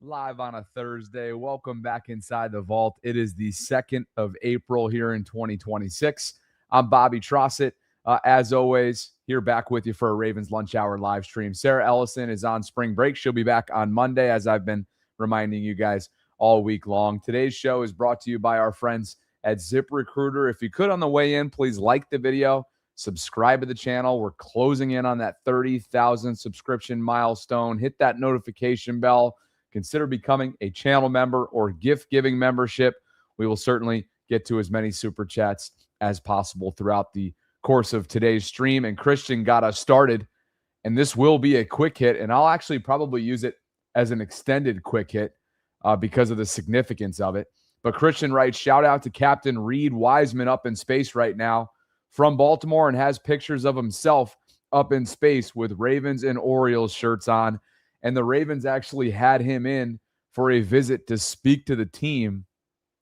live on a Thursday. Welcome back inside the vault. It is the 2nd of April here in 2026. I'm Bobby Trossett. As always, here back with you for a Ravens Lunch Hour live stream. Sarah Ellison is on spring break. She'll be back on Monday, as I've been reminding you guys all week long. Today's show is brought to you by our friends at ZipRecruiter. If you could on the way in, please like the video, subscribe to the channel. We're closing in on that 30,000 subscription milestone. Hit that notification bell. Consider becoming a channel member or gift-giving membership. We will certainly get to as many super chats as possible throughout the course of today's stream. And Christian got us started, and this will be a quick hit, and I'll actually probably use it as an extended quick hit because of the significance of it. But Christian writes, shout out to Captain Reed Wiseman up in space right now from Baltimore and has pictures of himself up in space with Ravens and Orioles shirts on. And the Ravens actually had him in for a visit to speak to the team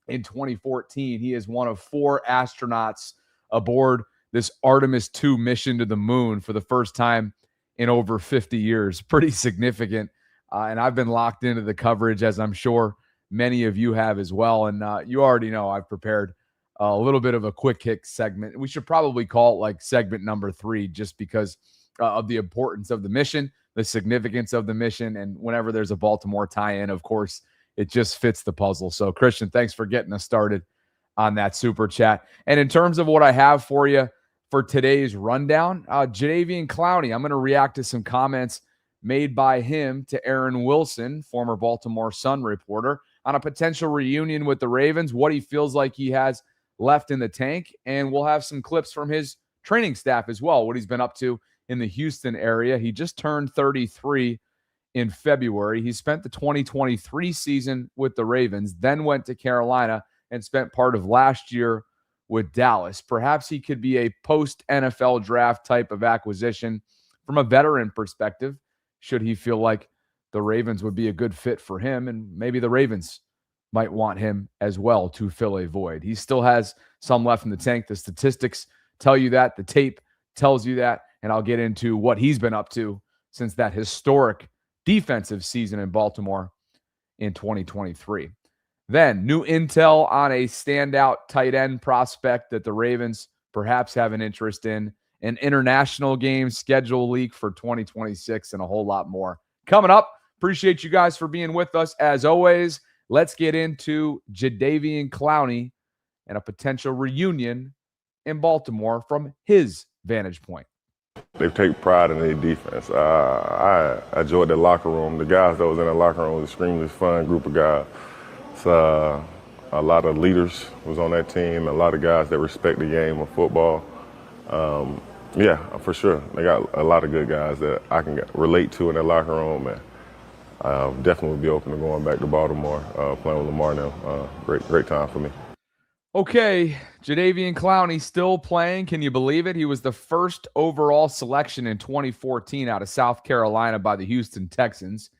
in 2014. He is one of 4 astronauts aboard this Artemis II mission to the moon for the first time in over 50 years. Pretty significant. And I've been locked into the coverage, as I'm sure many of you have as well. And you already know I've prepared a little bit of a quick hit segment. We should probably call it like segment number 3 just because of the importance of the mission, the significance of the mission, and whenever there's a Baltimore tie-in, of course, it just fits the puzzle. So, Christian, thanks for getting us started on that super chat. And in terms of what I have for you for today's rundown, Jadeveon Clowney, I'm going to react to some comments made by him to Aaron Wilson, former Baltimore Sun reporter, on a potential reunion with the Ravens, what he feels like he has left in the tank, and we'll have some clips from his training staff as well, what he's been up to in the Houston area. He just turned 33 in February. He spent the 2023 season with the Ravens, then went to Carolina and spent part of last year with Dallas. Perhaps he could be a post-NFL draft type of acquisition from a veteran perspective, should he feel like the Ravens would be a good fit for him, and maybe the Ravens might want him as well to fill a void. He still has some left in the tank. The statistics tell you that. The tape tells you that. And I'll get into what he's been up to since that historic defensive season in Baltimore in 2023. Then, new intel on a standout tight end prospect that the Ravens perhaps have an interest in, an international game schedule leak for 2026, and a whole lot more. Coming up, appreciate you guys for being with us as always. Let's get into Jadeveon Clowney and a potential reunion in Baltimore from his vantage point. They take pride in their defense. I enjoyed the locker room. The guys that was in the locker room was an extremely fun group of guys. It's, a lot of leaders was on that team, a lot of guys that respect the game of football. Yeah, for sure. They got a lot of good guys that I can relate to in the locker room, and definitely would be open to going back to Baltimore, playing with Lamar now. Great time for me. Okay, Jadeveon Clowney still playing. Can you believe it? He was the first overall selection in 2014 out of South Carolina by the Houston Texans.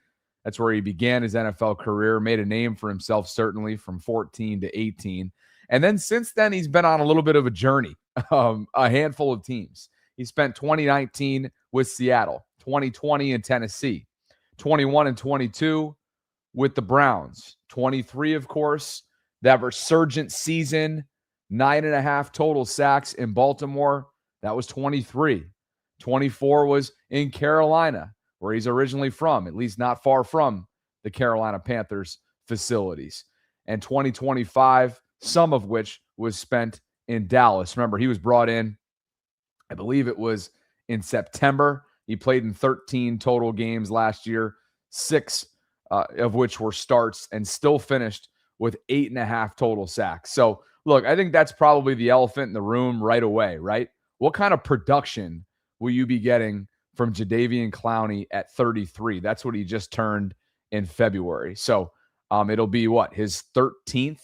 That's where he began his NFL career, made a name for himself certainly from 14 to 18. And then since then, he's been on a little bit of a journey, a handful of teams. He spent 2019 with Seattle, 2020 in Tennessee, 21 and 22 with the Browns, 23, of course, that resurgent season, 9.5 total sacks in Baltimore. That was 23. 24 was in Carolina, where he's originally from, at least not far from the Carolina Panthers facilities. And 2025, some of which was spent in Dallas. Remember, he was brought in, I believe it was in September. He played in 13 total games last year, 6 of which were starts, and still finished with 8.5 total sacks. So, look, I think that's probably the elephant in the room right away, right? What kind of production will you be getting from Jadeveon Clowney at 33? That's what he just turned in February. So, it'll be what, his 13th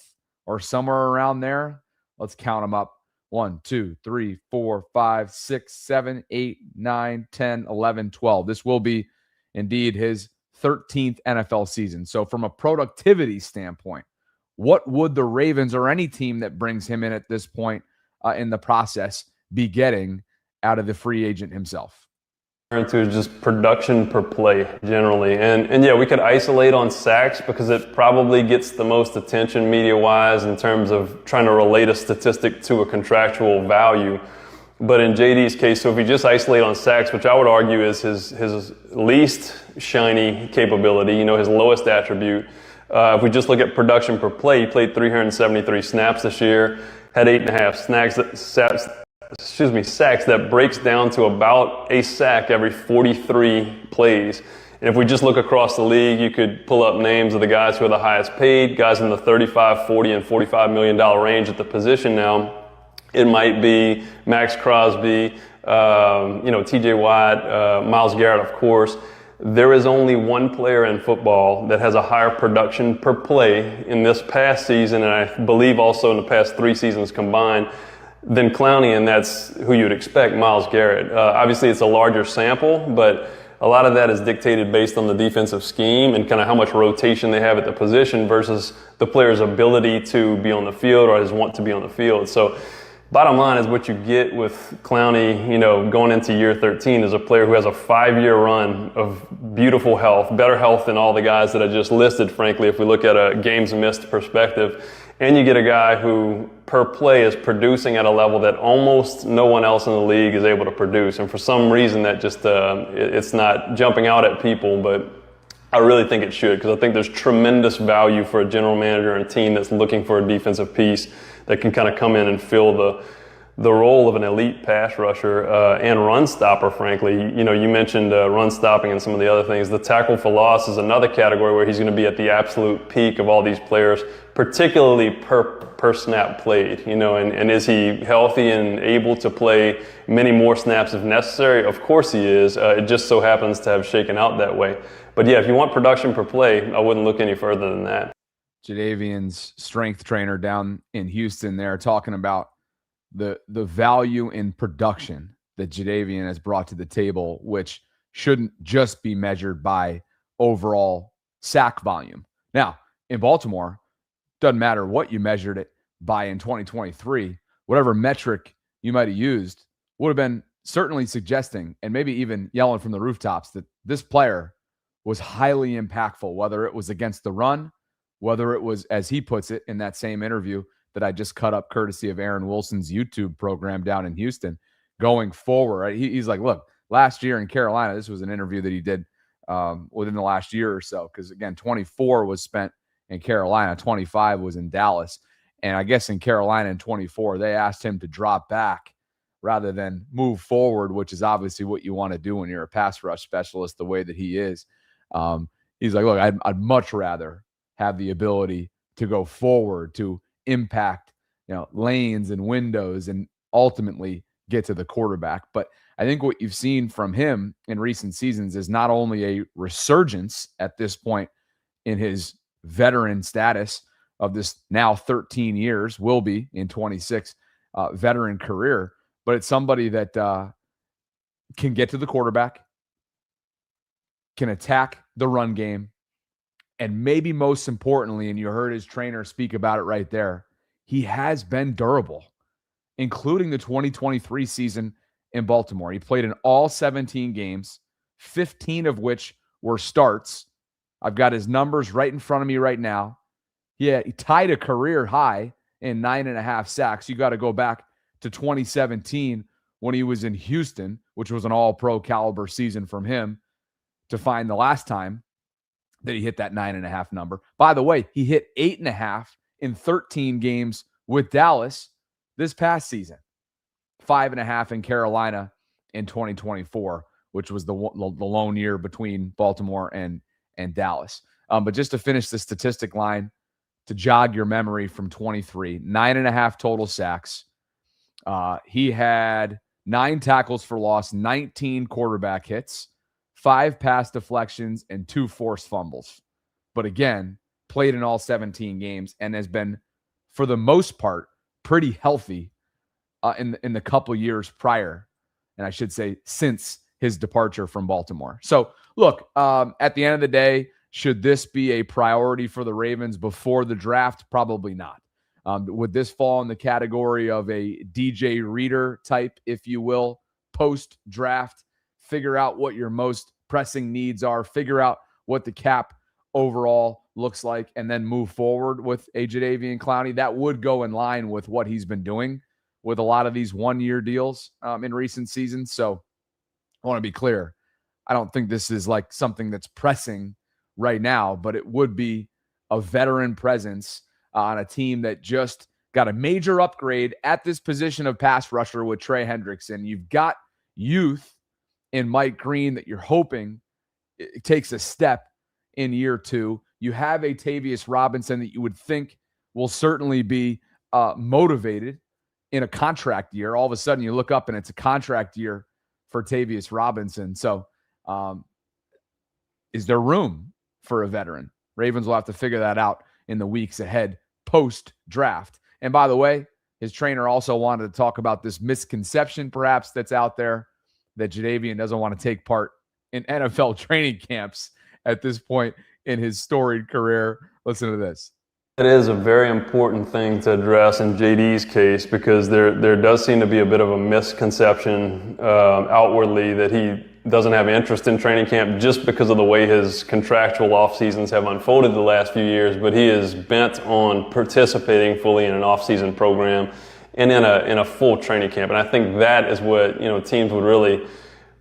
or somewhere around there? Let's count them up. 1, 2, 3, 4, 5, 6, 7, 8, 9, 10, 11, 12. This will be indeed his 13th NFL season. So from a productivity standpoint, what would the Ravens or any team that brings him in at this point in the process be getting out of the free agent himself? to is just production per play generally. And yeah, we could isolate on sacks because it probably gets the most attention media-wise in terms of trying to relate a statistic to a contractual value. But in JD's case, so if we just isolate on sacks, which I would argue is his least shiny capability, his lowest attribute, if we just look at production per play, he played 373 snaps this year, had 8.5 sacks that breaks down to about a sack every 43 plays. And if we just look across the league, you could pull up names of the guys who are the highest paid, guys in the 35, 40, and $45 million range at the position now. It might be Max Crosby, T.J. Watt, Myles Garrett, of course. There is only one player in football that has a higher production per play in this past season, and I believe also in the past 3 seasons combined, than Clowney, and that's who you'd expect, Myles Garrett. Obviously, it's a larger sample, but a lot of that is dictated based on the defensive scheme and kind of how much rotation they have at the position versus the player's ability to be on the field or his want to be on the field. So bottom line is what you get with Clowney, going into year 13 is a player who has a 5-year run of beautiful health, better health than all the guys that I just listed, frankly, if we look at a games missed perspective. And you get a guy who, per play, is producing at a level that almost no one else in the league is able to produce. And for some reason, that just it's not jumping out at people, but I really think it should, because I think there's tremendous value for a general manager and a team that's looking for a defensive piece that can kind of come in and fill the role of an elite pass rusher and run stopper, frankly. You mentioned run stopping and some of the other things. The tackle for loss is another category where he's going to be at the absolute peak of all these players, particularly per snap played. And is he healthy and able to play many more snaps if necessary? Of course he is. It just so happens to have shaken out that way. But yeah, if you want production per play, I wouldn't look any further than that. Jadeveon's strength trainer down in Houston there talking about the value in production that Jadeveon has brought to the table, which shouldn't just be measured by overall sack volume. Now, in Baltimore, doesn't matter what you measured it by in 2023, whatever metric you might have used would have been certainly suggesting and maybe even yelling from the rooftops that this player was highly impactful, whether it was against the run, whether it was, as he puts it in that same interview that I just cut up courtesy of Aaron Wilson's YouTube program down in Houston, going forward. He's like, look, last year in Carolina, this was an interview that he did within the last year or so, because, again, 24 was spent in Carolina, 25 was in Dallas. And I guess in Carolina in 24, they asked him to drop back rather than move forward, which is obviously what you want to do when you're a pass rush specialist, the way that he is. He's like, look, I'd much rather have the ability to go forward, to impact, lanes and windows and ultimately get to the quarterback. But I think what you've seen from him in recent seasons is not only a resurgence at this point in his veteran status of this now 13 years, will be in 26 veteran career, but it's somebody that can get to the quarterback, can attack the run game, and maybe most importantly, and you heard his trainer speak about it right there, he has been durable, including the 2023 season in Baltimore. He played in all 17 games, 15 of which were starts. I've got his numbers right in front of me right now. Yeah, he tied a career high in 9.5 sacks. You got to go back to 2017 when he was in Houston, which was an all-pro caliber season from him, to find the last time that he hit that 9.5 number. By the way, he hit 8.5 in 13 games with Dallas this past season. 5.5 in Carolina in 2024, which was the lone year between Baltimore and Dallas. But just to finish the statistic line, to jog your memory from 23, 9.5 total sacks. He had 9 tackles for loss, 19 quarterback hits, 5 pass deflections, and 2 forced fumbles. But again, played in all 17 games and has been, for the most part, pretty healthy in the couple years prior, and I should say since his departure from Baltimore. So look, at the end of the day, should this be a priority for the Ravens before the draft? Probably not. Would this fall in the category of a DJ Reader type, if you will, post-draft figure out what your most pressing needs are, figure out what the cap overall looks like, and then move forward with a Jadeveon Clowney. That would go in line with what he's been doing with a lot of these one-year deals in recent seasons. So I want to be clear. I don't think this is like something that's pressing right now, but it would be a veteran presence on a team that just got a major upgrade at this position of pass rusher with Trey Hendrickson. You've got youth in Mike Green that you're hoping it takes a step in year two. You have a Tavius Robinson that you would think will certainly be motivated in a contract year. All of a sudden you look up and it's a contract year for Tavius Robinson. So is there room for a veteran? Ravens will have to figure that out in the weeks ahead post-draft. And by the way, his trainer also wanted to talk about this misconception perhaps that's out there that Jadeveon doesn't want to take part in NFL training camps at this point in his storied career. Listen to this. It is a very important thing to address in JD's case because there does seem to be a bit of a misconception outwardly that he doesn't have interest in training camp just because of the way his contractual off seasons have unfolded the last few years, but he is bent on participating fully in an off-season program and in a full training camp. And I think that is what teams would really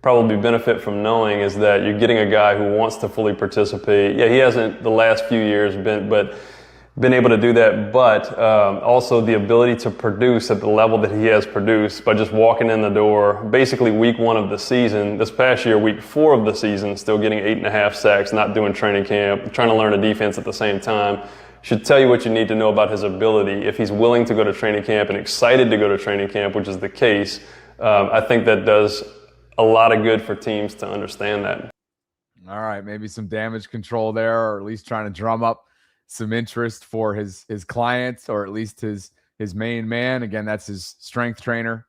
probably benefit from knowing, is that you're getting a guy who wants to fully participate. Yeah, he hasn't the last few years been able to do that, but also the ability to produce at the level that he has produced by just walking in the door, basically week 1 of the season. This past year, week 4 of the season, still getting 8.5 sacks, not doing training camp, trying to learn a defense at the same time. Should tell you what you need to know about his ability. If he's willing to go to training camp and excited to go to training camp, which is the case, I think that does a lot of good for teams to understand that. All right, maybe some damage control there, or at least trying to drum up some interest for his clients, or at least his main man. Again, that's his strength trainer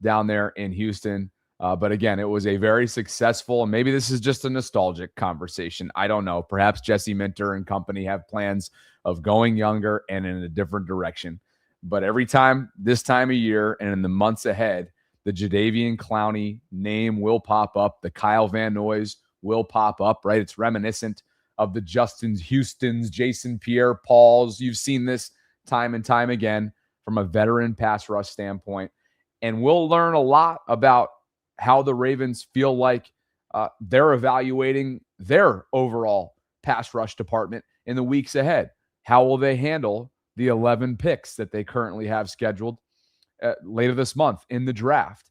down there in Houston. But again, it was a very successful, and maybe this is just a nostalgic conversation. I don't know. Perhaps Jesse Minter and company have plans of going younger and in a different direction. But every time, this time of year and in the months ahead, the Jadeveon Clowney name will pop up. The Kyle Van Noys will pop up, right? It's reminiscent of the Justins, Houstons, Jason Pierre-Pauls. You've seen this time and time again from a veteran pass rush standpoint. And we'll learn a lot about how the Ravens feel like they're evaluating their overall pass rush department in the weeks ahead. How will they handle the 11 picks that they currently have scheduled later this month in the draft?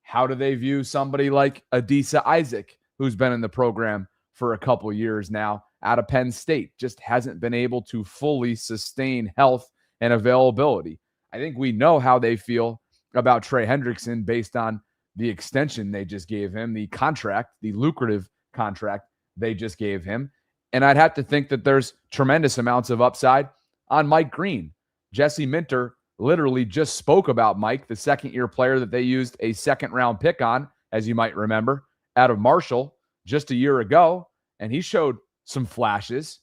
How do they view somebody like Adisa Isaac, who's been in the program for a couple years now out of Penn State, just hasn't been able to fully sustain health and availability? I think we know how they feel about Trey Hendrickson based on the extension they just gave him, the contract, the lucrative contract they just gave him. And I'd have to think that there's tremendous amounts of upside on Mike Green. Jesse Minter literally just spoke about Mike, the second-year player that they used a second-round pick on, as you might remember, out of Marshall just a year ago, and he showed some flashes.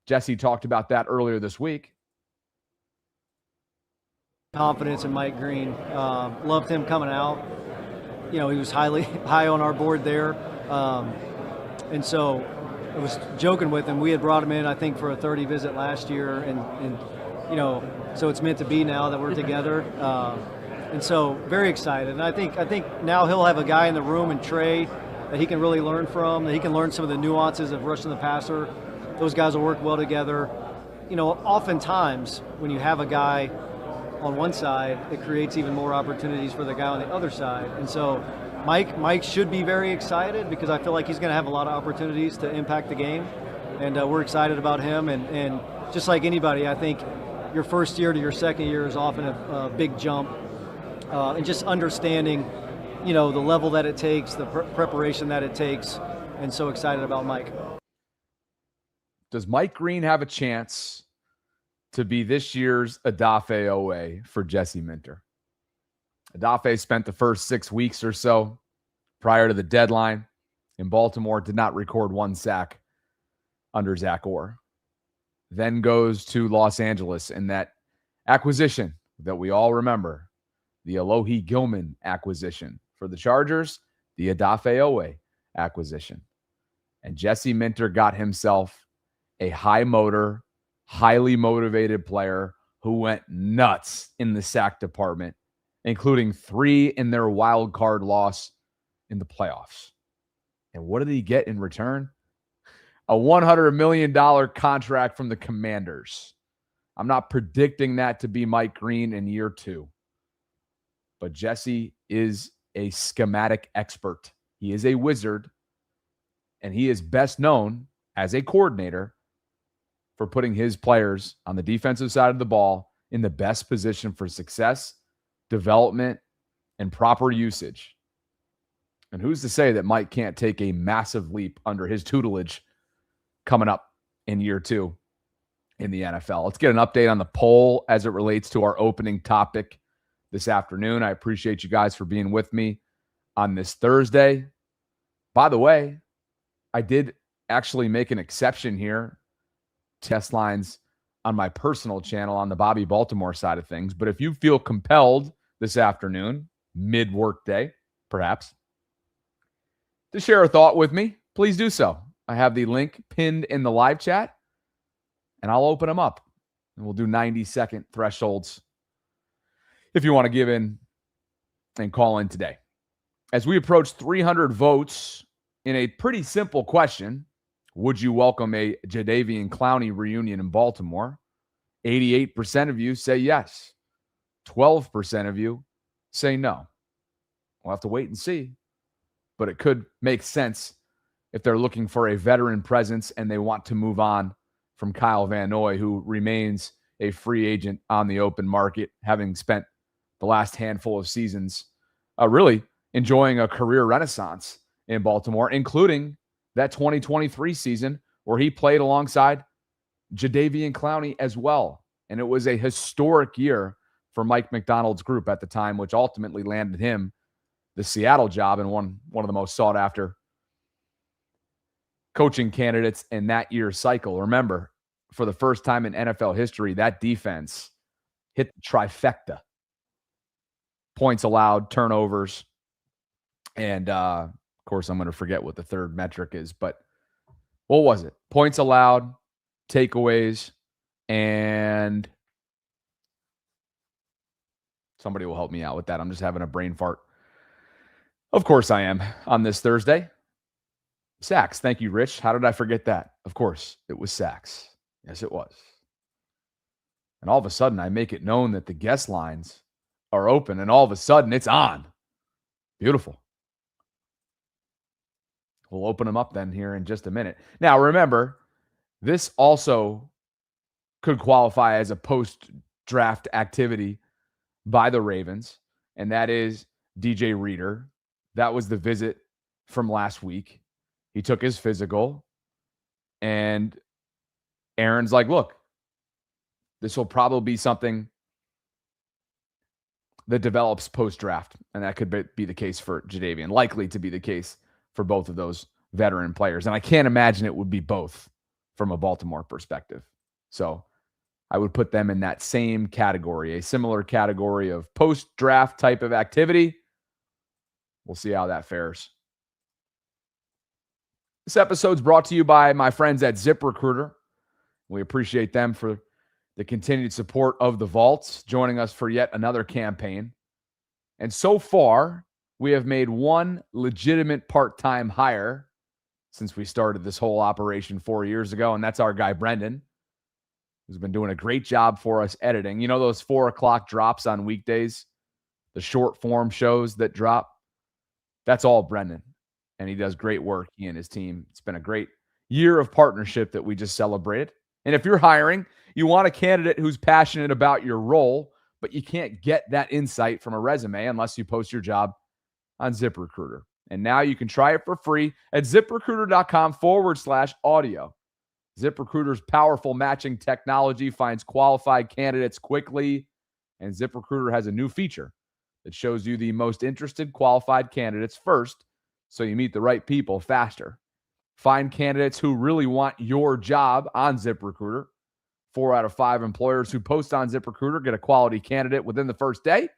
Jesse talked about that earlier this week. Confidence in Mike Green. Loved him coming out. He was high on our board there. And so I was joking with him. We had brought him in, I think, for a 30 visit last year. And so it's meant to be now that we're together. And so very excited. And I think now he'll have a guy in the room, and Trey, that he can really learn from, that he can learn some of the nuances of rushing the passer. Those guys will work well together. Oftentimes when you have a guy on one side, it creates even more opportunities for the guy on the other side. And so Mike should be very excited, because I feel like he's going to have a lot of opportunities to impact the game. And we're excited about him. And just like anybody, I think your first year to your second year is often a big jump. And just understanding the level that it takes, the preparation that it takes, and so excited about Mike. Does Mike Green have a chance to be this year's Odafe Owe for Jesse Minter? Odafe spent the first 6 weeks or so prior to the deadline in Baltimore, did not record one sack under Zach Orr. Then goes to Los Angeles in that acquisition that we all remember, the Alohi Gilman acquisition for the Chargers. the Odafe acquisition. And Jesse Minter got himself a high motor, highly motivated player who went nuts in the sack department, including 3 in their wild card loss in the playoffs. And what did he get in return? A $100 million contract from the Commanders. I'm not predicting that to be Mike Green in year 2. But Jesse is a schematic expert. He is a wizard. And he is best known as a coordinator for putting his players on the defensive side of the ball in the best position for success, development, and proper usage. And who's to say that Mike can't take a massive leap under his tutelage coming up in year 2 in the NFL? Let's get an update on the poll as it relates to our opening topic this afternoon. I appreciate you guys for being with me on this Thursday. By the way, I did actually make an exception here. Test lines on my personal channel on the Bobby Baltimore side of things. But if you feel compelled this afternoon, mid-work day, perhaps, to share a thought with me, please do so. I have the link pinned in the live chat, and I'll open them up. And we'll do 90-second thresholds if you want to give in and call in today. As we approach 300 votes in a pretty simple question, would you welcome a Jadeveon Clowney reunion in Baltimore? 88% of you say yes. 12% of you say no. We'll have to wait and see. But it could make sense if they're looking for a veteran presence and they want to move on from Kyle Van Noy, who remains a free agent on the open market, having spent the last handful of seasons really enjoying a career renaissance in Baltimore, including that 2023 season where he played alongside Jadeveon Clowney as well. And it was a historic year for Mike McDonald's group at the time, which ultimately landed him the Seattle job and one of the most sought after coaching candidates in that year's cycle. Remember, for the first time in NFL history, that defense hit the trifecta. Points allowed, turnovers, and of course, I'm going to forget what the third metric is, but what was it? Points allowed, takeaways, and somebody will help me out with that. I'm just having a brain fart. Of course I am on this Thursday. Sacks. Thank you, Rich. How did I forget that? Of course, it was sacks. Yes, it was. And all of a sudden, I make it known that the guest lines are open, and all of a sudden, it's on. Beautiful. We'll open them up then here in just a minute. Now, remember, this also could qualify as a post-draft activity by the Ravens, and that is DJ Reader. That was the visit from last week. He took his physical, and Aaron's like, look, this will probably be something that develops post-draft, and that could be the case for Jadeveon, likely to be the case for both of those veteran players. And I can't imagine it would be both from a Baltimore perspective. So I would put them in that same category, a similar category of post-draft type of activity. We'll see how that fares. This episode's brought to you by my friends at ZipRecruiter. We appreciate them for the continued support of the Vaults, joining us for yet another campaign. And so far, we have made one legitimate part-time hire since we started this whole operation 4 years ago, and that's our guy, Brendan, who's been doing a great job for us editing. You know those 4 o'clock drops on weekdays, the short-form shows that drop? That's all Brendan, and he does great work, he and his team. It's been a great year of partnership that we just celebrated. And if you're hiring, you want a candidate who's passionate about your role, but you can't get that insight from a resume unless you post your job on ZipRecruiter. And now you can try it for free at ZipRecruiter.com/audio. ZipRecruiter's powerful matching technology finds qualified candidates quickly, and ZipRecruiter has a new feature that shows you the most interested qualified candidates first, so you meet the right people faster. Find candidates who really want your job on ZipRecruiter. 4 out of 5 employers who post on ZipRecruiter get a quality candidate within the first day,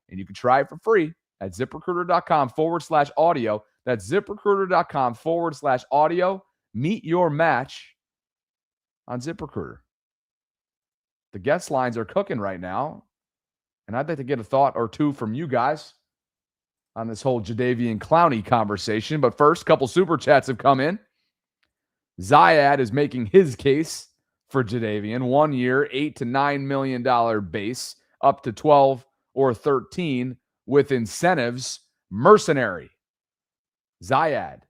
and you can try it for free at ZipRecruiter.com/audio. That's ZipRecruiter.com/audio. Meet your match on ZipRecruiter. The guest lines are cooking right now, and I'd like to get a thought or two from you guys on this whole Jadeveon Clowney conversation. But first, a couple super chats have come in. Zayad is making his case for Jadeveon. 1 year, $8 to $9 million base, up to 12 or 13 with incentives. Mercenary. Zayad.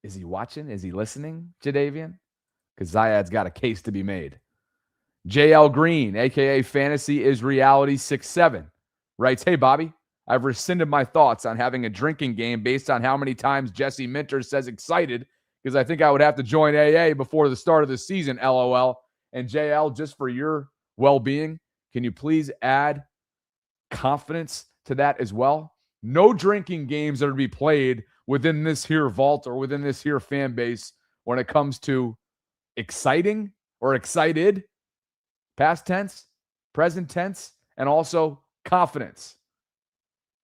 Is he watching? Is he listening, Jadeveon? Because Zayad's got a case to be made. JL Green, a.k.a. Fantasy is Reality 6'7", writes, hey, Bobby, I've rescinded my thoughts on having a drinking game based on how many times Jesse Minter says excited, because I think I would have to join AA before the start of the season, LOL. And JL, just for your well-being, can you please add confidence to that as well? No drinking games that are to be played within this here vault or within this here fan base when it comes to exciting or excited, past tense, present tense, and also confidence.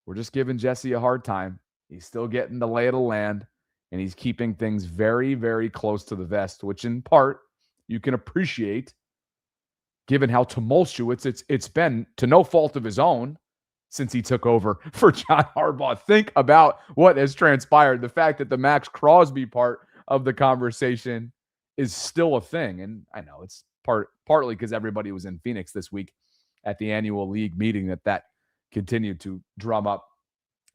We're just giving Jesse a hard time. He's still getting the lay of the land, and he's keeping things very, very close to the vest, which in part you can appreciate given how tumultuous it's been, to no fault of his own, since he took over for John Harbaugh. Think about what has transpired. The fact that the Max Crosby part of the conversation is still a thing. And I know it's partly because everybody was in Phoenix this week at the annual league meeting that continued to drum up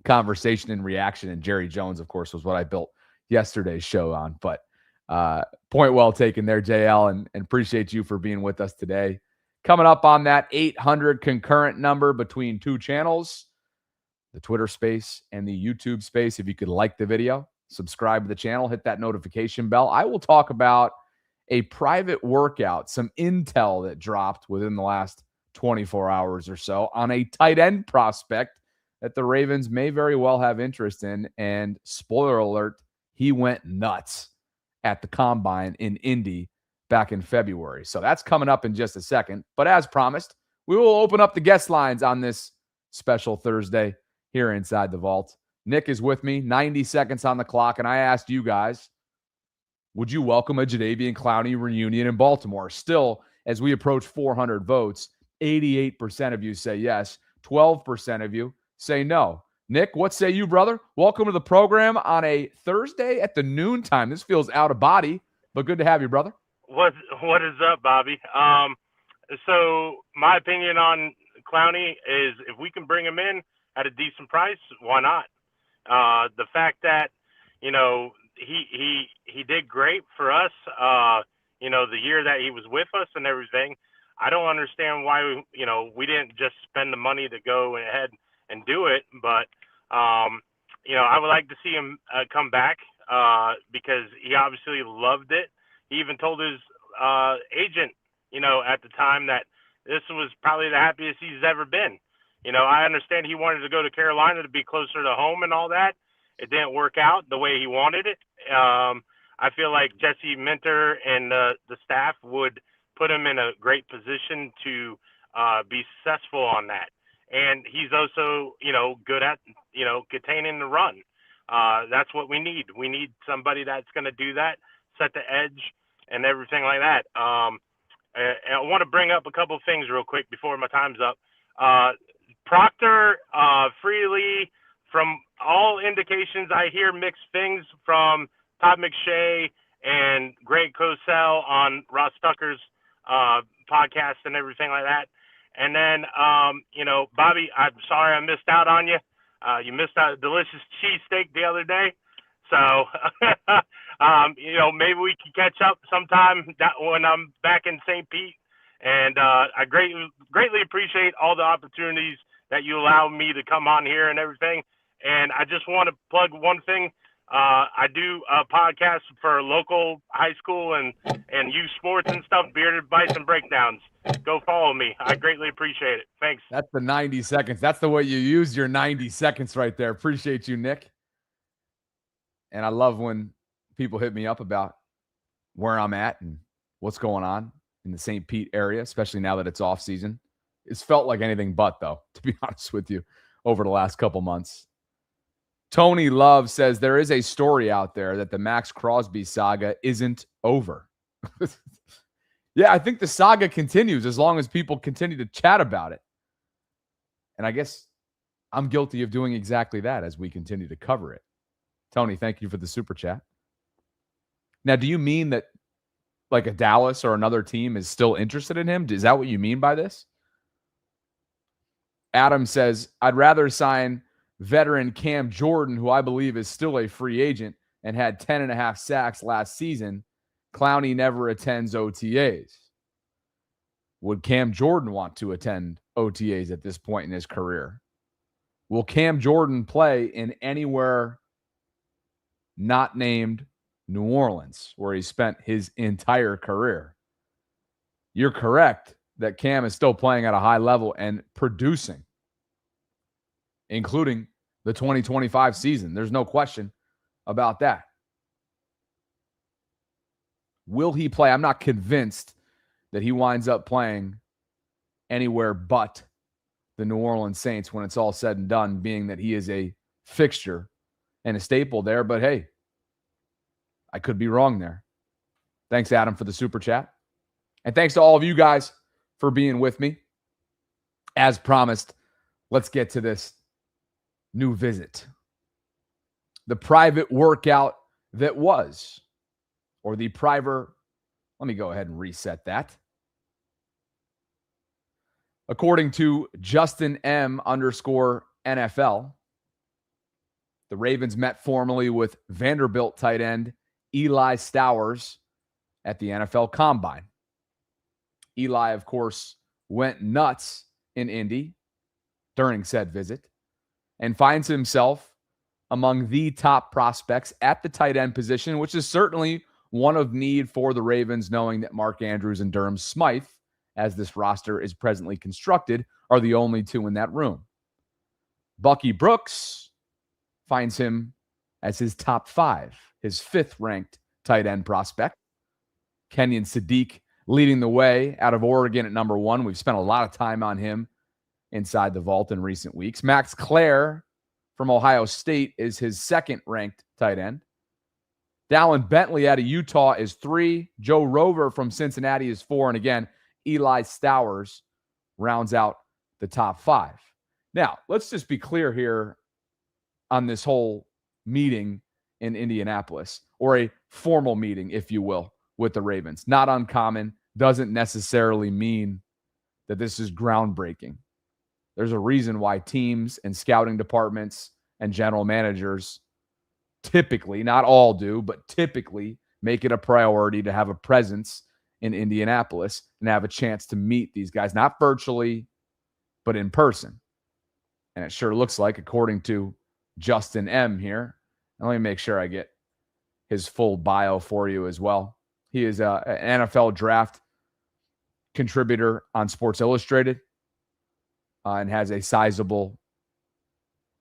conversation and reaction. And Jerry Jones, of course, was what I built yesterday's show on. But point well taken there, JL, and appreciate you for being with us today. Coming up on that 800 concurrent number between two channels, the Twitter space and the YouTube space. If you could like the video, subscribe to the channel, hit that notification bell. I will talk about a private workout, some intel that dropped within the last 24 hours or so on a tight end prospect that the Ravens may very well have interest in. And spoiler alert, he went nuts at the combine in Indy back in February. So that's coming up in just a second. But as promised, we will open up the guest lines on this special Thursday here inside the vault. Nick is with me, 90 seconds on the clock, and I asked you guys, would you welcome a Jadeveon Clowney reunion in Baltimore? Still, as we approach 400 votes, 88% of you say yes, 12% of you say no. Nick, what say you, brother? Welcome to the program on a Thursday at the noon time. This feels out of body, but good to have you, brother. What is up, Bobby? So my opinion on Clowney is if we can bring him in at a decent price, why not? The fact that, you know, he did great for us, you know, the year that he was with us and everything. I don't understand why, you know, we didn't just spend the money to go ahead and do it. But, you know, I would like to see him come back because he obviously loved it. He even told his agent, you know, at the time that this was probably the happiest he's ever been. You know, I understand he wanted to go to Carolina to be closer to home and all that. It didn't work out the way he wanted it. I feel like Jesse Minter and the staff would put him in a great position to be successful on that. And he's also, you know, good at, you know, containing the run. That's what we need. We need somebody that's going to do that, set the edge and everything like that. I want to bring up a couple of things real quick before my time's up. Proctor, Freely, from all indications, I hear mixed things from Todd McShay and Greg Cosell on Ross Tucker's podcast and everything like that. And then, you know, Bobby, I'm sorry I missed out on you. You missed out a delicious cheesesteak the other day. So, you know, maybe we can catch up sometime when I'm back in St. Pete. And I greatly appreciate all the opportunities that you allow me to come on here and everything. And I just want to plug one thing. I do a podcast for local high school and youth sports and stuff, Bearded Advice and Breakdowns. Go follow me. I greatly appreciate it. Thanks. That's the 90 seconds. That's the way you use your 90 seconds right there. Appreciate you, Nick. And I love when people hit me up about where I'm at and what's going on in the St. Pete area, especially now that it's off season. It's felt like anything but, though, to be honest with you, over the last couple months. Tony Love says there is a story out there that the Max Crosby saga isn't over. Yeah, I think the saga continues as long as people continue to chat about it. And I guess I'm guilty of doing exactly that as we continue to cover it. Tony, thank you for the super chat. Now, do you mean that like a Dallas or another team is still interested in him? Is that what you mean by this? Adam says, I'd rather sign veteran Cam Jordan, who I believe is still a free agent and had 10.5 sacks last season. Clowney never attends OTAs. Would Cam Jordan want to attend OTAs at this point in his career? Will Cam Jordan play in anywhere not named New Orleans, where he spent his entire career? You're correct that Cam is still playing at a high level and producing, including the 2025 season. There's no question about that. Will he play? I'm not convinced that he winds up playing anywhere but the New Orleans Saints when it's all said and done, being that he is a fixture and a staple there. But hey, I could be wrong there. Thanks, Adam, for the super chat. And thanks to all of you guys for being with me. As promised, let's get to this new visit. The private workout that was, or the private, let me go ahead and reset that. According to Justin M _NFL, the Ravens met formally with Vanderbilt tight end Eli Stowers at the NFL Combine. Eli, of course, went nuts in Indy during said visit and finds himself among the top prospects at the tight end position, which is certainly one of need for the Ravens, knowing that Mark Andrews and Durham Smythe, as this roster is presently constructed, are the only two in that room. Bucky Brooks finds him as his top 5, his 5th ranked tight end prospect. Kenyon Sadiq leading the way out of Oregon at number 1. We've spent a lot of time on him inside the vault in recent weeks. Max Clare from Ohio State is his 2nd ranked tight end. Dallin Bentley out of Utah is 3. Joe Rover from Cincinnati is 4. And again, Eli Stowers rounds out the top 5. Now, let's just be clear here on this whole meeting in Indianapolis, or a formal meeting, if you will, with the Ravens. Not uncommon, doesn't necessarily mean that this is groundbreaking. There's a reason why teams and scouting departments and general managers typically, not all do, but typically make it a priority to have a presence in Indianapolis and have a chance to meet these guys, not virtually, but in person. And it sure looks like, according to Justin M here, and let me make sure I get his full bio for you as well. He is an NFL draft contributor on Sports Illustrated and has a sizable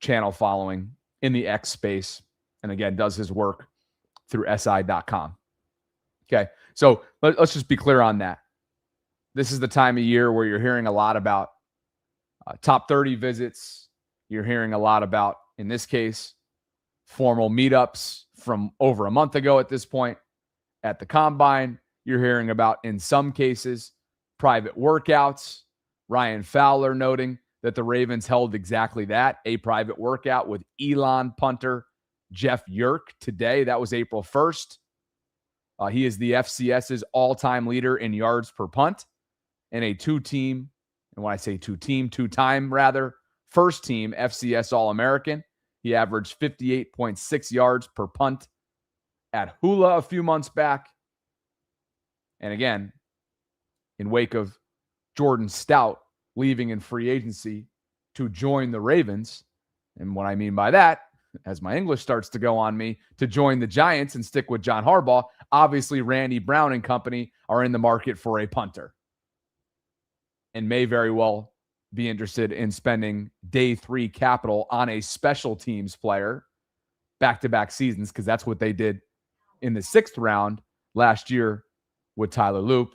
channel following in the X space. And again, does his work through SI.com. Okay, so let's just be clear on that. This is the time of year where you're hearing a lot about top 30 visits. You're hearing a lot about, in this case, formal meetups from over a month ago at this point at the Combine. You're hearing about, in some cases, private workouts. Ryan Fowler noting that the Ravens held exactly that, a private workout with Elon punter Jeff Yerk today. That was April 1st. He is the FCS's all-time leader in yards per punt and a two-time first-team FCS All-American. He averaged 58.6 yards per punt at Hula a few months back. And again, in wake of Jordan Stout leaving in free agency to join the Ravens, and what I mean by that, as my English starts to go on me, to join the Giants and stick with John Harbaugh, obviously Randy Brown and company are in the market for a punter and may very well be interested in spending day 3 capital on a special teams player back-to-back seasons, because that's what they did in the 6th round last year with Tyler Loop.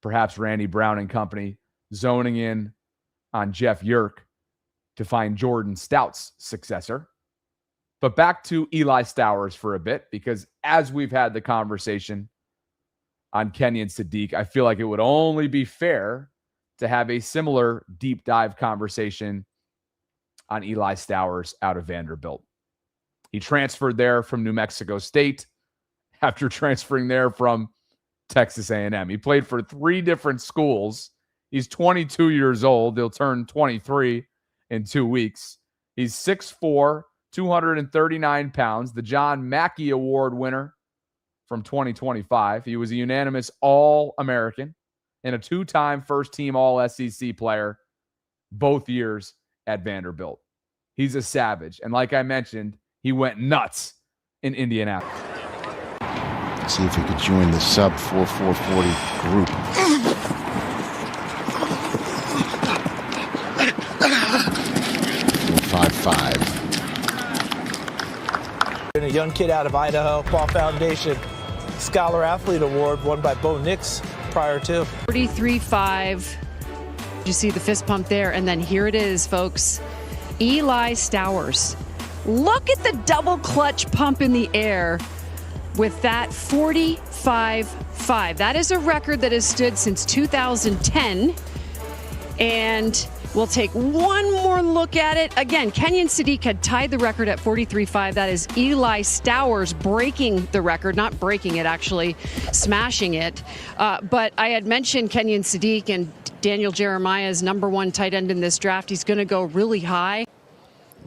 Perhaps Randy Brown and company zoning in on Jeff Yerk to find Jordan Stout's successor. But back to Eli Stowers for a bit, because as we've had the conversation on Kenyon Sadiq, I feel like it would only be fair to have a similar deep dive conversation on Eli Stowers out of Vanderbilt. He transferred there from New Mexico State after transferring there from Texas A&M. He played for 3 different schools. He's 22 years old. He'll turn 23 in 2 weeks. He's 6'4", 239 pounds, the John Mackey Award winner from 2025. He was a unanimous All-American and a 2-time first-team All-SEC player both years at Vanderbilt. He's a savage. And like I mentioned, he went nuts in Indianapolis. Let's see if he could join the sub 4.440 group. .55. A young kid out of Idaho, Paul Foundation Scholar Athlete Award won by Bo Nix prior to. 43.5. You see the fist pump there, and then here it is, folks. Eli Stowers. Look at the double clutch pump in the air with that 45.5. That is a record that has stood since 2010. And we'll take one more look at it. Again, Kenyon Sadiq had tied the record at 43.5. That is Eli Stowers breaking the record, not breaking it, actually smashing it. But I had mentioned Kenyon Sadiq and Daniel Jeremiah's #1 tight end in this draft. He's going to go really high.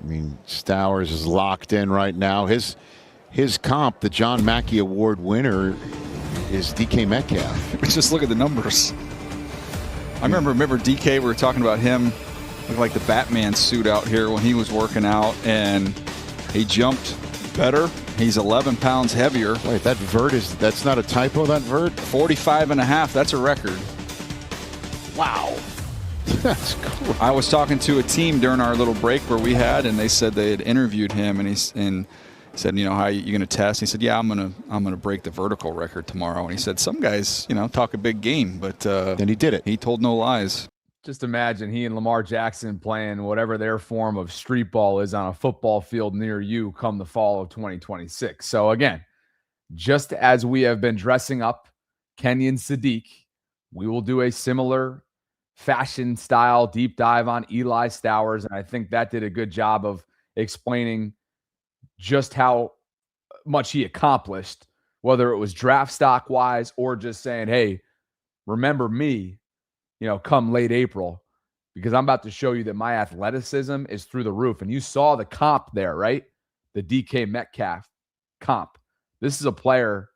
I mean, Stowers is locked in right now. His comp, the John Mackey Award winner, is DK Metcalf. Just look at the numbers. I remember DK, we were talking about him looked like the Batman suit out here when he was working out, and he jumped better. He's 11 pounds heavier. Wait, that vert that's not a typo, that vert? 45.5, that's a record. Wow. That's cool. I was talking to a team during our little break where we had, and they said they had interviewed him, and he said, you know, how are you going to test? He said, yeah, I'm gonna break the vertical record tomorrow. And he said, some guys, you know, talk a big game, but then he did it. He told no lies. Just imagine he and Lamar Jackson playing whatever their form of street ball is on a football field near you come the fall of 2026. So again, just as we have been dressing up Kenyon Sadiq, we will do a similar fashion style deep dive on Eli Stowers. And I think that did a good job of explaining just how much he accomplished, whether it was draft stock wise or just saying, hey, remember me, you know, come late April, because I'm about to show you that my athleticism is through the roof. And you saw the comp there, right? The DK Metcalf comp. This is a player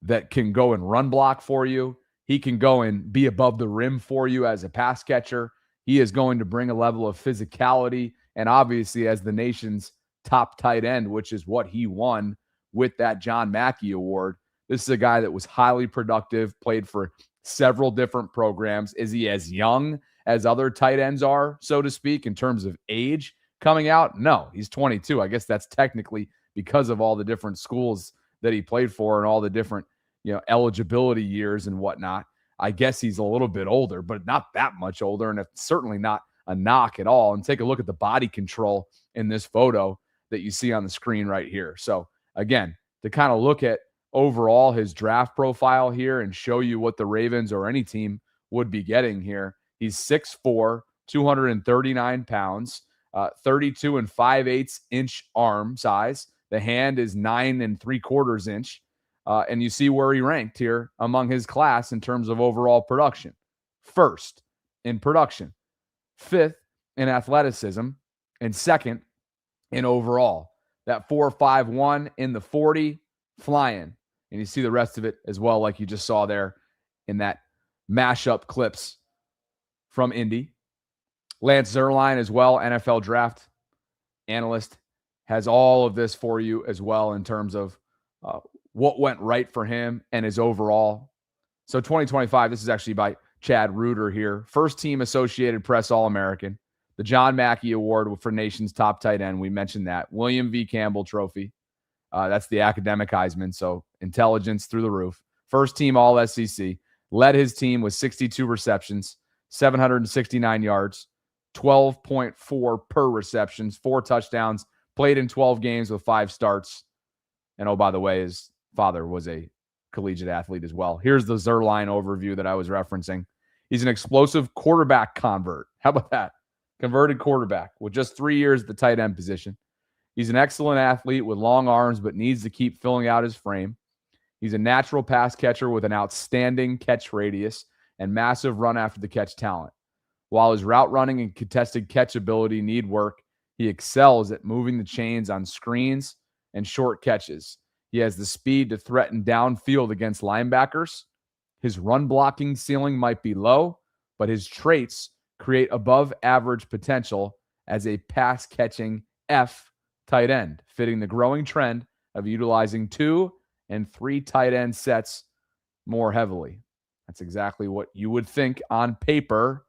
that can go and run block for you. He can go and be above the rim for you as a pass catcher. He is going to bring a level of physicality. And obviously, as the nation's top tight end, which is what he won with that John Mackey Award, this is a guy that was highly productive, played for several different programs. Is he as young as other tight ends are, so to speak, in terms of age coming out? No, he's 22. I guess that's technically because of all the different schools that he played for and all the different, you know, eligibility years and whatnot. I guess he's a little bit older, but not that much older, and it's certainly not a knock at all. And take a look at the body control in this photo that you see on the screen right here. So again, to kind of look at overall his draft profile here and show you what the Ravens or any team would be getting here. He's 6'4", 239 pounds, 32 5/8 inch arm size. The hand is 9 3/4 inch. And you see where he ranked here among his class in terms of overall production. First in production, fifth in athleticism, and second in overall. That 4.51 in the 40, flying. And you see the rest of it as well, like you just saw there in that mashup clips from Indy. Lance Zierlein as well, NFL draft analyst, has all of this for you as well in terms of what went right for him and his overall. So 2025, this is actually by Chad Reuter here. First team Associated Press All-American. The John Mackey Award for Nation's top tight end. We mentioned that. William V. Campbell Trophy. That's the academic Heisman, so intelligence through the roof. First team All-SEC. Led his team with 62 receptions, 769 yards, 12.4 per receptions, 4 touchdowns played in 12 games with 5 starts. And oh, by the way, his father was a collegiate athlete as well. Here's the Zerline overview that I was referencing. He's an explosive quarterback convert. How about that? Converted quarterback with just 3 years at the tight end position. He's an excellent athlete with long arms, but needs to keep filling out his frame. He's a natural pass catcher with an outstanding catch radius and massive run after the catch talent. While his route running and contested catch ability need work, he excels at moving the chains on screens and short catches. He has the speed to threaten downfield against linebackers. His run blocking ceiling might be low, but his traits create above average potential as a pass catching F tight end, fitting the growing trend of utilizing 2 and 3 tight end sets more heavily. That's exactly what you would think on paper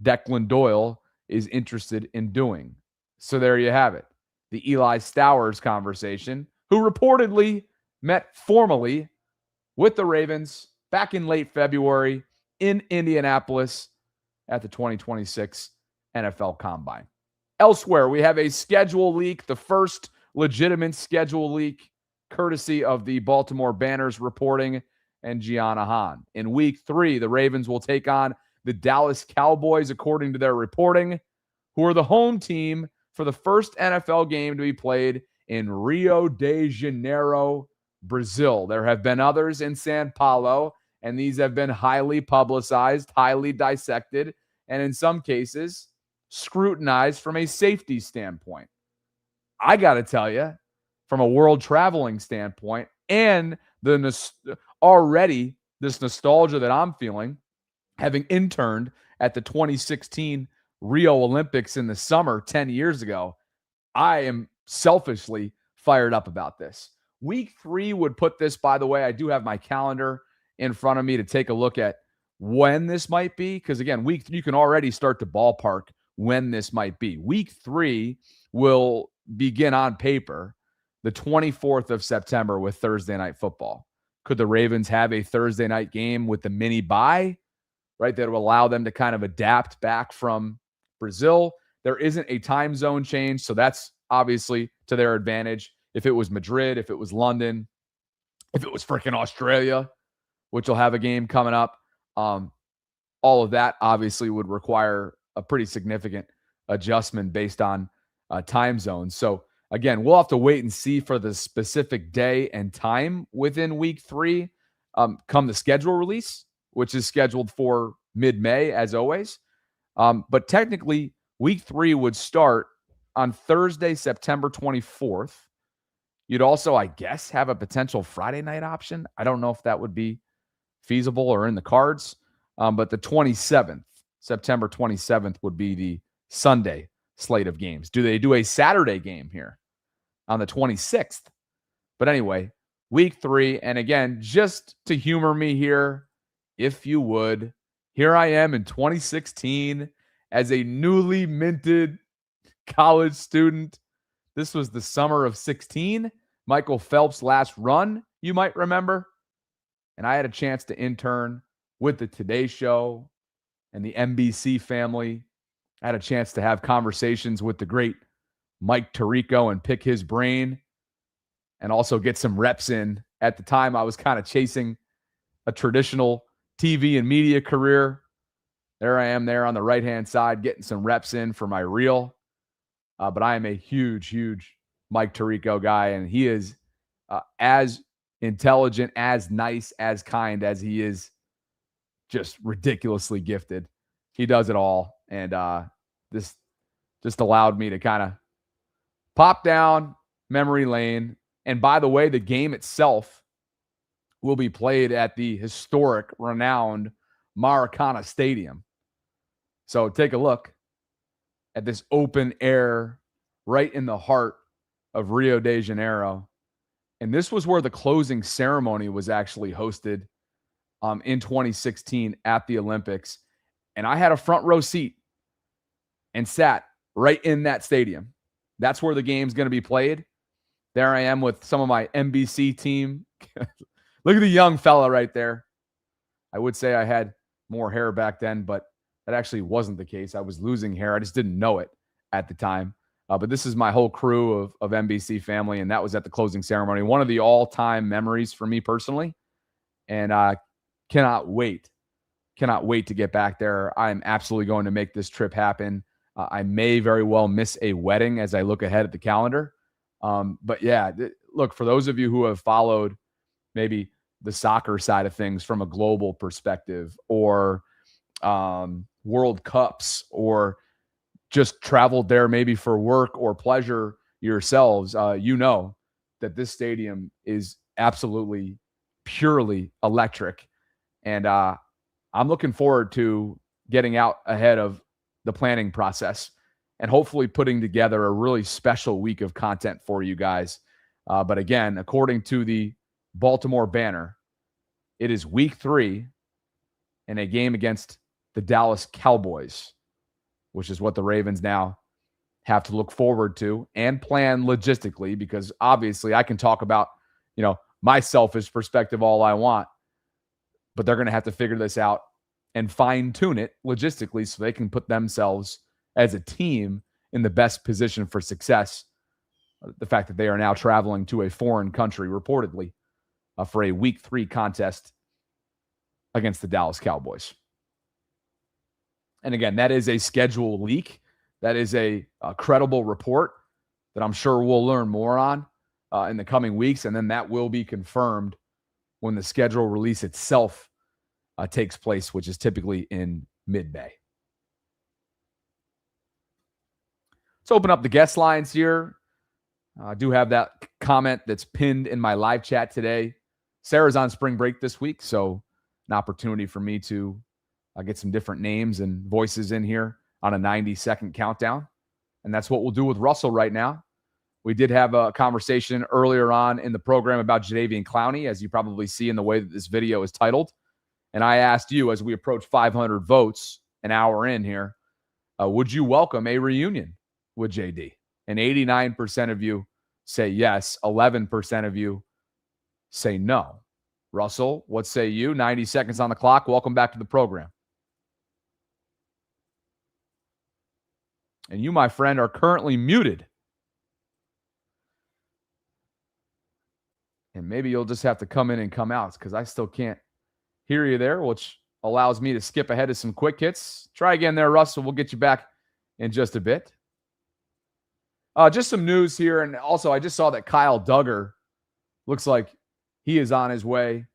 Declan Doyle is interested in doing. So there you have it. The Eli Stowers conversation, who reportedly met formally with the Ravens back in late February in Indianapolis at the 2026 NFL Combine. Elsewhere, we have a schedule leak, the first legitimate schedule leak, courtesy of the Baltimore Banners reporting and Gianna Hahn. In week 3, the Ravens will take on the Dallas Cowboys, according to their reporting, who are the home team for the first NFL game to be played in Rio de Janeiro, Brazil. There have been others in São Paulo, and these have been highly publicized, highly dissected, and in some cases, scrutinized from a safety standpoint. I got to tell you, from a world traveling standpoint, and already this nostalgia that I'm feeling, having interned at the 2016 Rio Olympics in the summer 10 years ago, I am selfishly fired up about this. Week 3 would put this, by the way, I do have my calendar in front of me to take a look at when this might be, because again, week 3, you can already start to ballpark when this might be. Week 3 will begin on paper the 24th of September with Thursday Night Football. Could the Ravens have a Thursday night game with the mini bye, right? That will allow them to kind of adapt back from Brazil. There isn't a time zone change, so that's obviously to their advantage. If it was Madrid, if it was London, if it was freaking Australia, which will have a game coming up, all of that obviously would require a pretty significant adjustment based on time zones. So again, we'll have to wait and see for the specific day and time within week 3 come the schedule release, which is scheduled for mid-May as always. But technically, week 3 would start on Thursday, September 24th. You'd also, I guess, have a potential Friday night option. I don't know if that would be feasible or in the cards. But the 27th, September 27th, would be the Sunday slate of games. Do they do a Saturday game here on the 26th? But anyway, week 3. And again, just to humor me here, if you would, here I am in 2016 as a newly minted college student. This was the summer of 16, Michael Phelps' last run, you might remember. And I had a chance to intern with the Today Show and the NBC family. I had a chance to have conversations with the great Mike Tirico and pick his brain and also get some reps in. At the time, I was kind of chasing a traditional TV and media career. There I am there on the right-hand side getting some reps in for my reel. But I am a huge, huge Mike Tirico guy, and he is as intelligent, as nice, as kind as he is just ridiculously gifted. He does it all. And this just allowed me to kind of pop down memory lane. And by the way, the game itself will be played at the historic, renowned Maracana Stadium. So take a look at this open air right in the heart of Rio de Janeiro. And this was where the closing ceremony was actually hosted in 2016 at the Olympics. And I had a front row seat and sat right in that stadium. That's where the game's going to be played. There I am with some of my NBC team. Look at the young fella right there. I would say I had more hair back then, but that actually wasn't the case. I was losing hair. I just didn't know it at the time. But this is my whole crew of NBC family, and that was at the closing ceremony. One of the all-time memories for me personally, and I cannot wait to get back there. I'm absolutely going to make this trip happen. I may very well miss a wedding as I look ahead at the calendar. But yeah, look, for those of you who have followed maybe the soccer side of things from a global perspective, or World Cups, or just traveled there maybe for work or pleasure yourselves, you know that this stadium is absolutely purely electric. And I'm looking forward to getting out ahead of the planning process and hopefully putting together a really special week of content for you guys. But again, according to the Baltimore Banner, it is week 3 in a game against the Dallas Cowboys, which is what the Ravens now have to look forward to and plan logistically, because obviously I can talk about, my selfish perspective all I want, but they're going to have to figure this out and fine-tune it logistically so they can put themselves as a team in the best position for success. The fact that they are now traveling to a foreign country, reportedly, for a week 3 contest against the Dallas Cowboys. And again, that is a schedule leak. That is a credible report that I'm sure we'll learn more on in the coming weeks. And then that will be confirmed when the schedule release itself takes place, which is typically in mid-May. Let's open up the guest lines here. I do have that comment that's pinned in my live chat today. Sarah's on spring break this week, so an opportunity for me to get some different names and voices in here on a 90-second countdown. And that's what we'll do with Russell right now. We did have a conversation earlier on in the program about Jadeveon Clowney, as you probably see in the way that this video is titled. And I asked you, as we approach 500 votes an hour in here, would you welcome a reunion with JD? And 89% of you say yes. 11% of you say no. Russell, what say you? 90 seconds on the clock. Welcome back to the program. And you, my friend, are currently muted. And maybe you'll just have to come in and come out, because I still can't hear you there, which allows me to skip ahead to some quick hits. Try again there, Russell. We'll get you back in just a bit. Just some news here. And also, I just saw that Kyle Duggar looks like he is on his way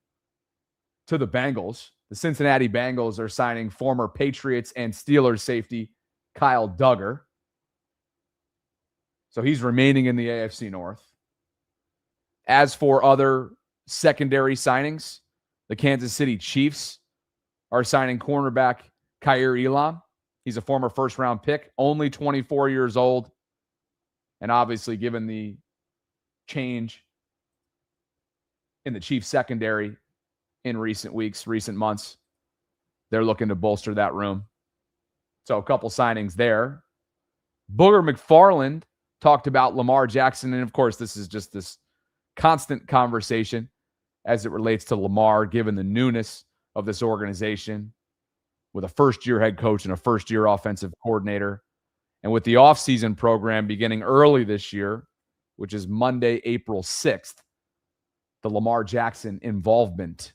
to the Bengals. The Cincinnati Bengals are signing former Patriots and Steelers safety Kyle Duggar. So he's remaining in the AFC North. As for other secondary signings, the Kansas City Chiefs are signing cornerback Kaiir Elam. He's a former first-round pick, only 24 years old. And obviously, given the change in the Chiefs secondary in recent weeks, recent months, they're looking to bolster that room. So a couple signings there. Booger McFarland talked about Lamar Jackson. And of course, this is just this constant conversation as it relates to Lamar, given the newness of this organization with a first-year head coach and a first-year offensive coordinator. And with the offseason program beginning early this year, which is Monday, April 6th, the Lamar Jackson involvement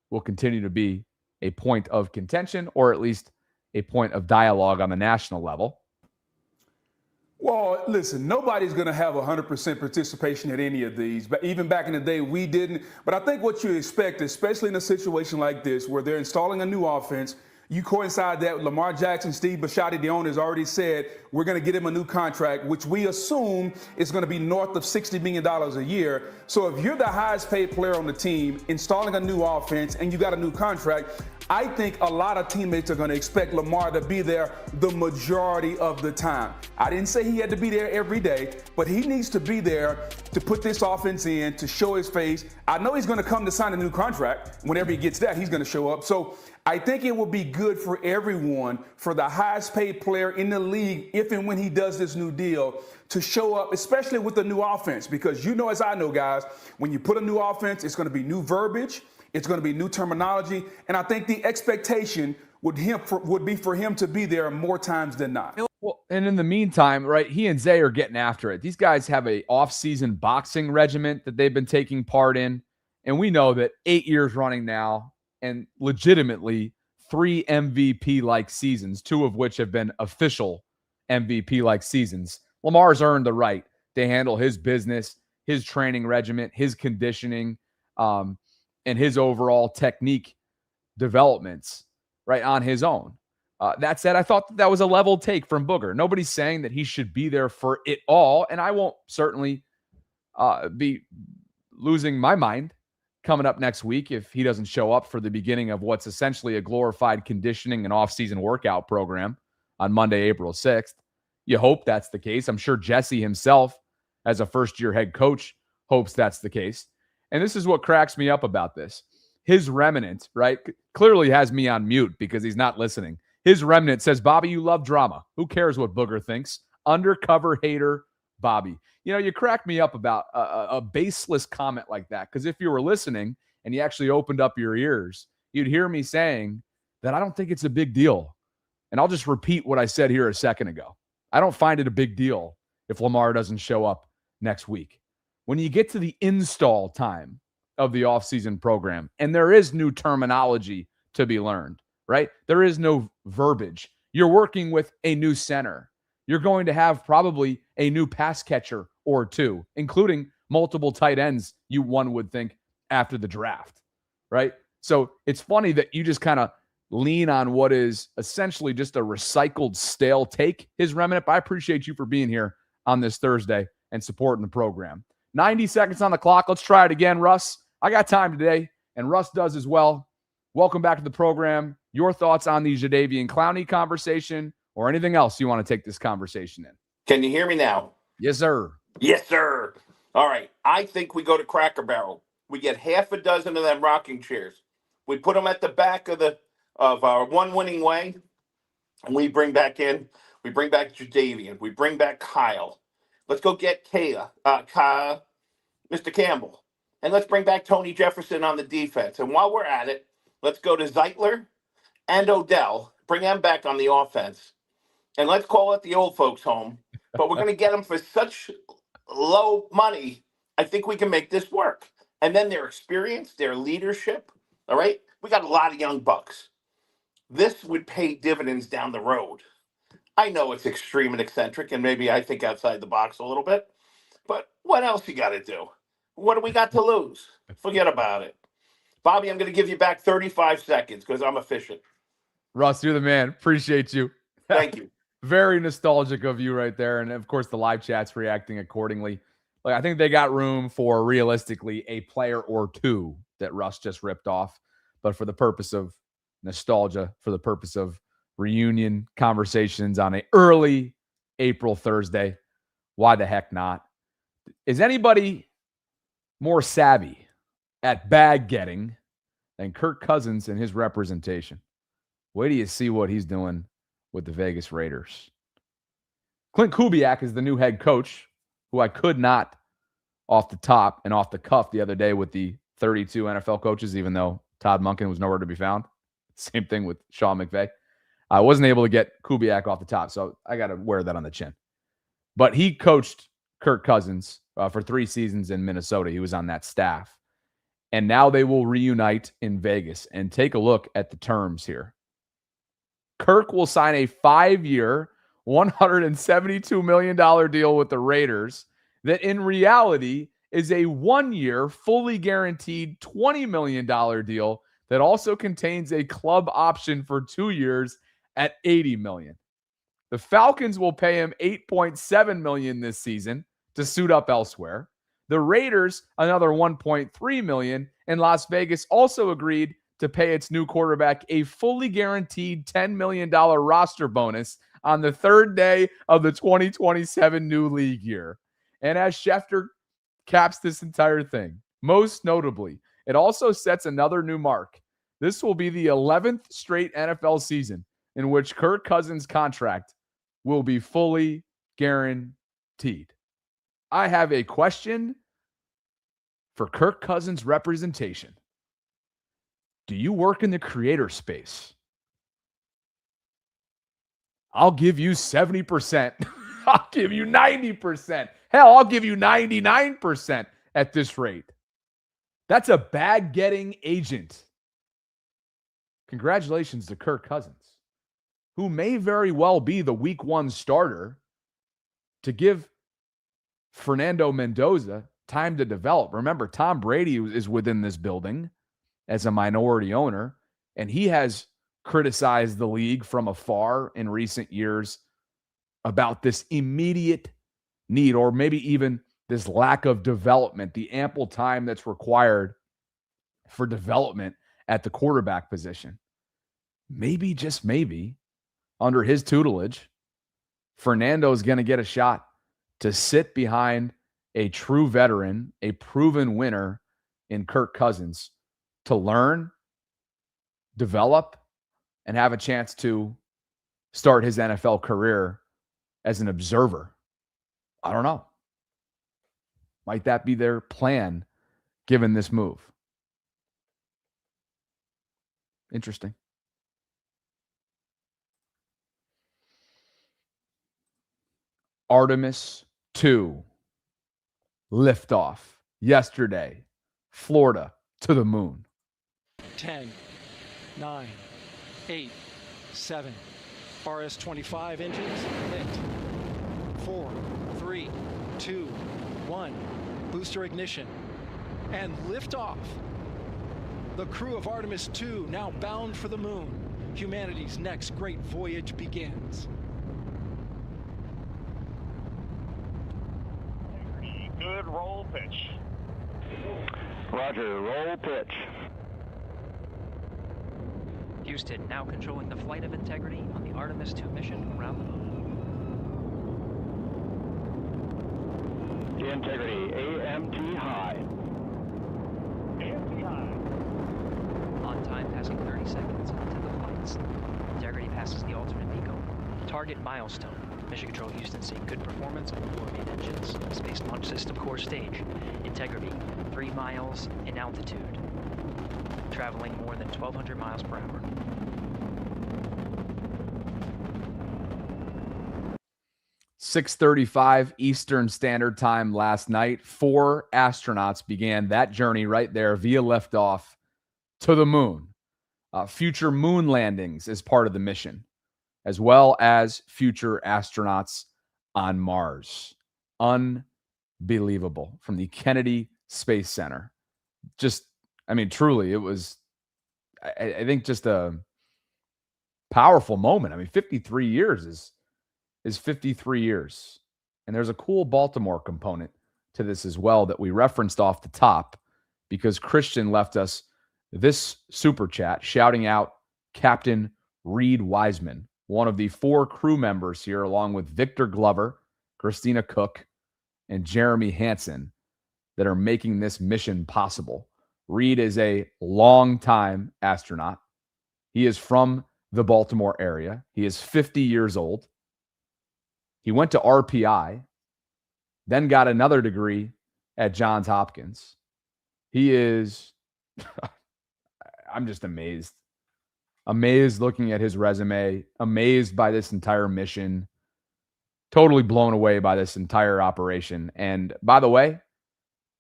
will continue to be a point of contention, or at least a point of dialogue on the national level. Well, listen, nobody's going to have 100% participation at any of these. But even back in the day, we didn't. But I think what you expect, especially in a situation like this, where they're installing a new offense, you coincide that with Lamar Jackson. Steve Bisciotti, the owner, has already said we're going to get him a new contract, which we assume is going to be north of $60 million a year. So if you're the highest paid player on the team, installing a new offense, and you got a new contract, I think a lot of teammates are going to expect Lamar to be there the majority of the time. I didn't say he had to be there every day, but he needs to be there to put this offense in, to show his face. I know he's going to come to sign a new contract. Whenever he gets that, he's going to show up. So I think it will be good for everyone, for the highest paid player in the league, if and when he does this new deal, to show up, especially with the new offense. Because you know, as I know, guys, when you put a new offense, it's going to be new verbiage. It's going to be new terminology. And I think the expectation would be for him to be there more times than not. Well, and in the meantime, right, he and Zay are getting after it. These guys have a off-season boxing regiment that they've been taking part in. And we know that 8 years running now and legitimately 3 MVP-like seasons, 2 of which have been official MVP-like seasons. Lamar's earned the right to handle his business, his training regiment, his conditioning, and his overall technique developments, right, on his own. That said, I thought that was a level take from Booger. Nobody's saying that he should be there for it all, and I won't certainly be losing my mind coming up next week if he doesn't show up for the beginning of what's essentially a glorified conditioning and off-season workout program on Monday, April 6th. You hope that's the case. I'm sure Jesse himself, as a first-year head coach, hopes that's the case. And this is what cracks me up about this. His remnant, right, clearly has me on mute because he's not listening. His remnant says, Bobby, you love drama. Who cares what Booger thinks? Undercover hater, Bobby. You know, you crack me up about a baseless comment like that, because if you were listening and you actually opened up your ears, you'd hear me saying that I don't think it's a big deal. And I'll just repeat what I said here a second ago. I don't find it a big deal if Lamar doesn't show up next week. When you get to the install time of the offseason program, and there is new terminology to be learned, right? There is no verbiage. You're working with a new center. You're going to have probably a new pass catcher or two, including multiple tight ends, one would think, after the draft, right? So it's funny that you just kind of lean on what is essentially just a recycled, stale take, his remnant. But I appreciate you for being here on this Thursday and supporting the program. 90 seconds on the clock. Let's try it again, Russ. I got time today, and Russ does as well. Welcome back to the program. Your thoughts on the Jadeveon Clowney conversation or anything else you want to take this conversation in? Can you hear me now? Yes, sir. Yes, sir. All right. I think we go to Cracker Barrel. We get half a dozen of them rocking chairs. We put them at the back of our one winning way, and we bring back Jadeveon. We bring back Kyle. Let's go get Mr. Campbell. And let's bring back Tony Jefferson on the defense. And while we're at it, let's go to Zeitler and Odell. Bring them back on the offense. And let's call it the old folks home. But we're going to get them for such low money, I think we can make this work. And then their experience, their leadership, all right? We got a lot of young bucks. This would pay dividends down the road. I know it's extreme and eccentric, and maybe I think outside the box a little bit. But what else you got to do? What do we got to lose? Forget about it. Bobby, I'm going to give you back 35 seconds because I'm efficient. Russ, you're the man. Appreciate you. Thank you. Very nostalgic of you right there. And, of course, the live chat's reacting accordingly. Like, I think they got room for, realistically, a player or two that Russ just ripped off. But for the purpose of nostalgia, for the purpose of reunion conversations on an early April Thursday, why the heck not? Is anybody more savvy at bag getting than Kirk Cousins and his representation? Wait till you see what he's doing with the Vegas Raiders. Clint Kubiak is the new head coach, who I could not off the top and off the cuff the other day with the 32 NFL coaches, even though Todd Monken was nowhere to be found. Same thing with Sean McVay. I wasn't able to get Kubiak off the top, so I got to wear that on the chin. But he coached Kirk Cousins for 3 seasons in Minnesota. He was on that staff. And now they will reunite in Vegas. And take a look at the terms here. Kirk will sign a 5-year, $172 million deal with the Raiders that in reality is a 1-year, fully guaranteed $20 million deal that also contains a club option for 2 years at $80 million. The Falcons will pay him $8.7 million this season to suit up elsewhere. The Raiders, another $1.3 million, and Las Vegas also agreed to pay its new quarterback a fully guaranteed $10 million roster bonus on the 3rd day of the 2027 new league year. And as Schefter caps this entire thing, most notably, it also sets another new mark. This will be the 11th straight NFL season in which Kirk Cousins' contract will be fully guaranteed. I have a question for Kirk Cousins' representation. Do you work in the creator space? I'll give you 70%. I'll give you 90%. Hell, I'll give you 99% at this rate. That's a bag-getting agent. Congratulations to Kirk Cousins, who may very well be the week 1 starter to give Fernando Mendoza time to develop. Remember, Tom Brady is within this building as a minority owner, and he has criticized the league from afar in recent years about this immediate need, or maybe even this lack of development, the ample time that's required for development at the quarterback position. Maybe, just maybe, under his tutelage, Fernando is going to get a shot to sit behind a true veteran, a proven winner in Kirk Cousins, to learn, develop, and have a chance to start his NFL career as an observer. I don't know. Might that be their plan given this move? Interesting. Artemis II liftoff yesterday. Florida to the moon. 10, 9, 8, 7. RS 25 engines lit. 4, 3, 2, 1. Booster ignition. And liftoff. The crew of Artemis II now bound for the moon. Humanity's next great voyage begins. Good roll pitch. Roger, roll pitch. Houston now controlling the flight of Integrity on the Artemis II mission around the moon. Integrity, AMT high. AMT high. On time, passing 30 seconds into the flights. Integrity passes the alternate MECO. Target milestone. Mission Control Houston seeing good performance on the 4 main engines. Space Launch System core stage. Integrity, 3 miles in altitude. Traveling more than 1,200 miles per hour. .6:35 Eastern Standard Time last night. 4 astronauts began that journey right there via liftoff to the moon. Future moon landings as part of the mission, as well as future astronauts on Mars. Unbelievable. From the Kennedy Space Center. Just, I mean, truly, it was, I think, just a powerful moment. I mean, 53 years is 53 years. And there's a cool Baltimore component to this as well that we referenced off the top, because Christian left us this super chat shouting out Captain Reed Wiseman, one of the 4 crew members here, along with Victor Glover, Christina Cook, and Jeremy Hansen, that are making this mission possible. Reed is a longtime astronaut. He is from the Baltimore area. He is 50 years old. He went to RPI, then got another degree at Johns Hopkins. He is, I'm just amazed. Amazed looking at his resume, amazed by this entire mission, totally blown away by this entire operation. And by the way,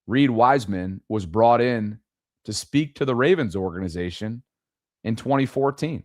Reed Wiseman was brought in to speak to the Ravens organization in 2014.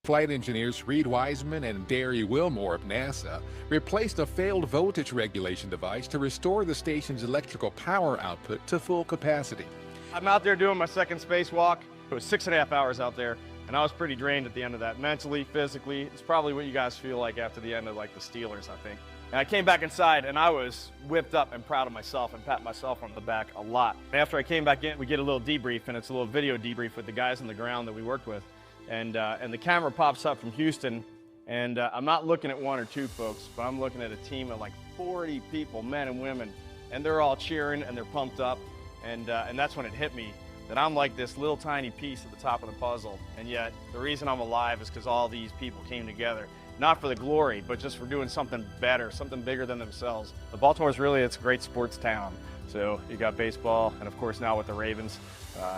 Flight engineers Reed Wiseman and Derry Wilmore of NASA replaced a failed voltage regulation device to restore the station's electrical power output to full capacity. I'm out there doing my second spacewalk. It was 6.5 hours out there, and I was pretty drained at the end of that, mentally, physically. It's probably what you guys feel like after the end of like the Steelers, I think. And I came back inside, and I was whipped up and proud of myself and pat myself on the back a lot. After I came back in, we get a little debrief, and it's a little video debrief with the guys on the ground that we worked with. And the camera pops up from Houston, and I'm not looking at 1 or 2 folks, but I'm looking at a team of like 40 people, men and women, and they're all cheering and they're pumped up, and that's when it hit me that I'm like this little tiny piece at the top of the puzzle, and yet the reason I'm alive is because all these people came together, not for the glory, but just for doing something better, something bigger than themselves. The Baltimore's really, it's a great sports town. So you got baseball, and of course now with the Ravens,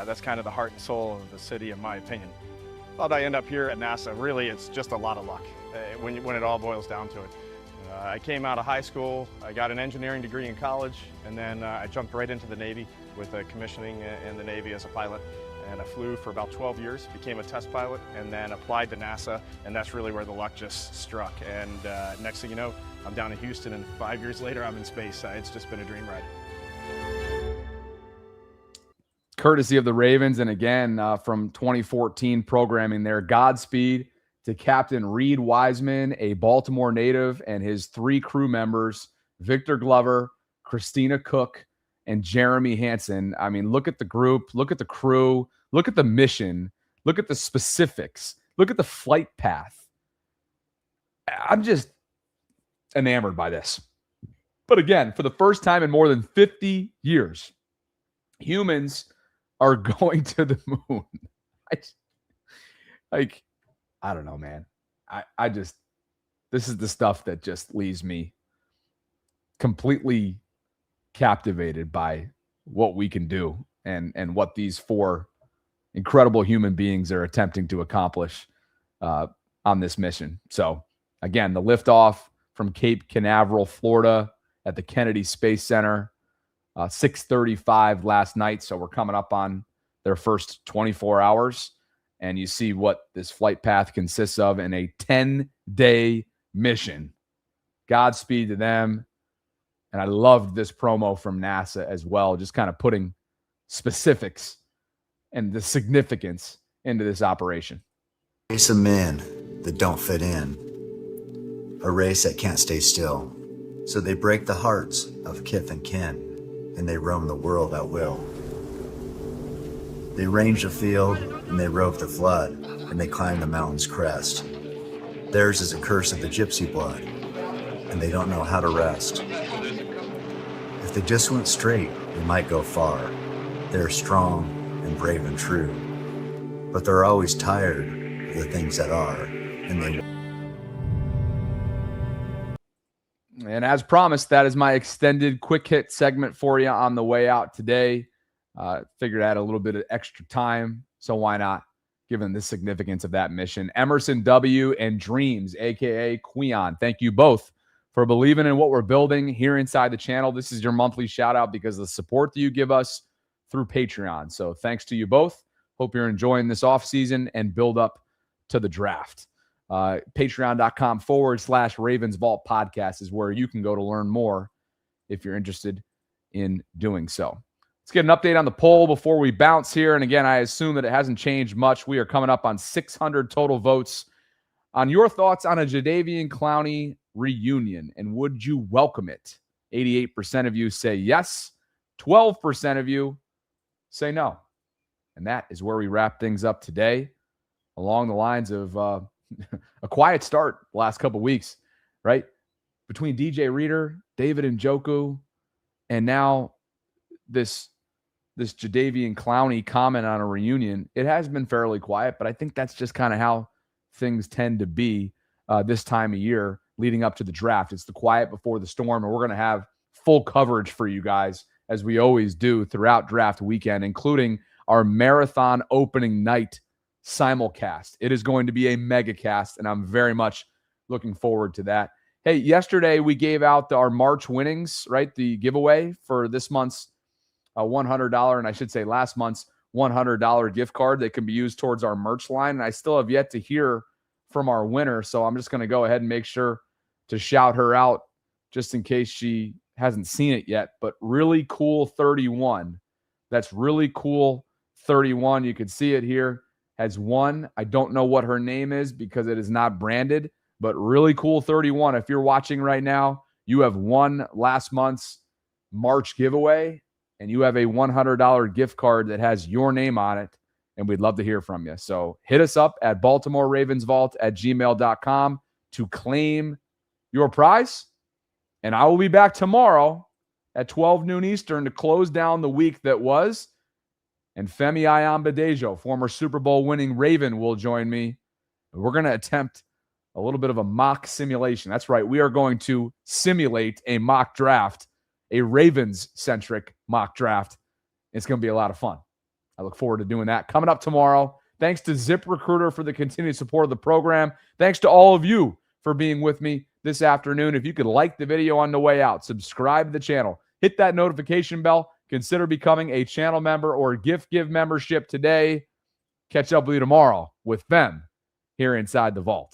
that's kind of the heart and soul of the city, in my opinion. How'd I end up here at NASA? Really, it's just a lot of luck when it all boils down to it. I came out of high school, I got an engineering degree in college, and then I jumped right into the Navy with a commissioning in the Navy as a pilot. And I flew for about 12 years, became a test pilot, and then applied to NASA, and that's really where the luck just struck. And next thing you know, I'm down in Houston, and 5 years later, I'm in space. It's just been a dream ride. Courtesy of the Ravens, and again, from 2014 programming there, Godspeed to Captain Reed Wiseman, a Baltimore native, and his 3 crew members, Victor Glover, Christina Cook, and Jeremy Hansen. I mean, look at the group, look at the crew, look at the mission, look at the specifics, look at the flight path. I'm just enamored by this. But again, for the first time in more than 50 years, humans are going to the moon. I don't know, man. I just, this is the stuff that just leaves me completely captivated by what we can do and what these 4 incredible human beings are attempting to accomplish on this mission. So again, the liftoff from Cape Canaveral, Florida at the Kennedy Space Center, 6:35 last night. So we're coming up on their first 24 hours. And you see what this flight path consists of in a 10-day mission. Godspeed to them. And I loved this promo from NASA as well, just kind of putting specifics and the significance into this operation. Race of men that don't fit in. A race that can't stay still. So they break the hearts of kith and kin, and they roam the world at will. They range the field, and they rove the flood, and they climb the mountain's crest. Theirs is a curse of the gypsy blood, and they don't know how to rest. If they just went straight, they might go far. They're strong and brave and true, but they're always tired of the things that are, and they... And as promised, that is my extended quick hit segment for you on the way out today. Figured I had a little bit of extra time, so why not, given the significance of that mission. Emerson W. and Dreams, a.k.a. Queon, thank you both for believing in what we're building here inside the channel. This is your monthly shout-out because of the support that you give us through Patreon. So thanks to you both. Hope you're enjoying this offseason and build up to the draft. Patreon.com/Ravens Vault Podcast is where you can go to learn more if you're interested in doing so. Let's get an update on the poll before we bounce here. And again, I assume that it hasn't changed much. We are coming up on 600 total votes on your thoughts on a Jadeveon Clowney reunion. And would you welcome it? 88% of you say yes. 12% of you say no. And that is where we wrap things up today, along the lines of a quiet start the last couple of weeks, right? Between DJ Reader, David Njoku, and now this Jadeveon Clowney comment on a reunion, it has been fairly quiet, but I think that's just kind of how things tend to be this time of year leading up to the draft. It's the quiet before the storm, and we're going to have full coverage for you guys, as we always do throughout draft weekend, including our marathon opening night simulcast. It is going to be a mega cast, and I'm very much looking forward to that. Hey, yesterday we gave out our March winnings, right? The giveaway for this month's $100, and I should say last month's $100 gift card that can be used towards our merch line. And I still have yet to hear from our winner, so I'm just going to go ahead and make sure to shout her out just in case she hasn't seen it yet. But Really Cool 31, that's Really Cool 31. You can see it here, has won. I don't know what her name is because it is not branded, but Really Cool 31. If you're watching right now, you have won last month's March giveaway, and you have a $100 gift card that has your name on it, and we'd love to hear from you. So hit us up at BaltimoreRavensVault@gmail.com to claim your prize, and I will be back tomorrow at 12 noon Eastern to close down the week that was, and Femi Ayambadejo, former Super Bowl winning Raven, will join me. We're going to attempt a little bit of a mock simulation. That's right. We are going to simulate a mock draft, a Ravens-centric mock draft. It's going to be a lot of fun. I look forward to doing that. Coming up tomorrow, Thanks to ZipRecruiter for the continued support of the program. Thanks to all of you for being with me this afternoon. If you could like the video on the way out, subscribe to the channel, hit that notification bell, consider becoming a channel member or gift give membership today. Catch up with you tomorrow with Fem here inside the vault.